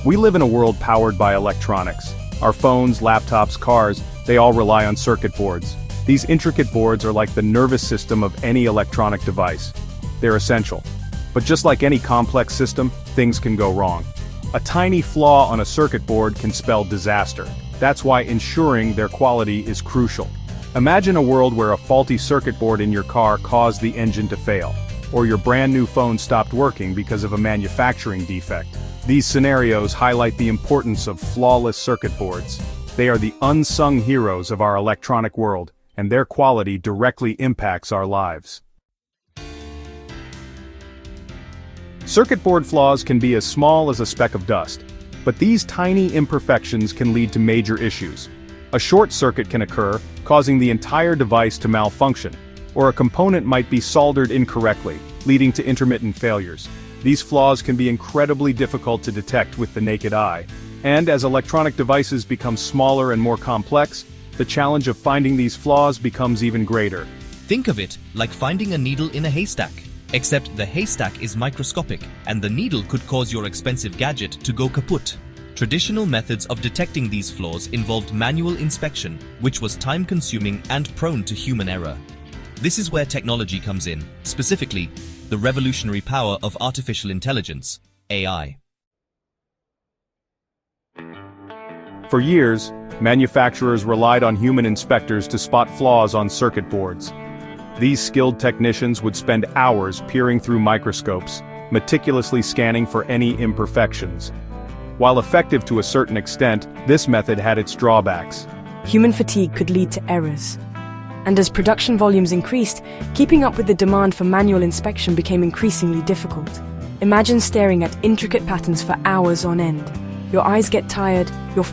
We live in a world powered by electronics. Our phones, laptops, cars, they all rely on circuit boards. These intricate boards are like the nervous system of any electronic device. They're essential. But just like any complex system, things can go wrong. A tiny flaw on a circuit board can spell disaster. That's why ensuring their quality is crucial. Imagine a world where a faulty circuit board in your car caused the engine to fail, or your brand new phone stopped working because of a manufacturing defect. These scenarios highlight the importance of flawless circuit boards. They are the unsung heroes of our electronic world, and their quality directly impacts our lives. Circuit board flaws can be as small as a speck of dust, but these tiny imperfections can lead to major issues. A short circuit can occur, causing the entire device to malfunction, or a component might be soldered incorrectly, leading to intermittent failures. These flaws can be incredibly difficult to detect with the naked eye, and as electronic devices become smaller and more complex, the challenge of finding these flaws becomes even greater. Think of it like finding a needle in a haystack, except the haystack is microscopic, and the needle could cause your expensive gadget to go kaput. Traditional methods of detecting these flaws involved manual inspection, which was time-consuming and prone to human error. This is where technology comes in, specifically, the revolutionary power of artificial intelligence, AI. For years, manufacturers relied on human inspectors to spot flaws on circuit boards. These skilled technicians would spend hours peering through microscopes, meticulously scanning for any imperfections. While effective to a certain extent, this method had its drawbacks. Human fatigue could lead to errors. And as production volumes increased, keeping up with the demand for manual inspection became increasingly difficult. Imagine staring at intricate patterns for hours on end. Your eyes get tired, your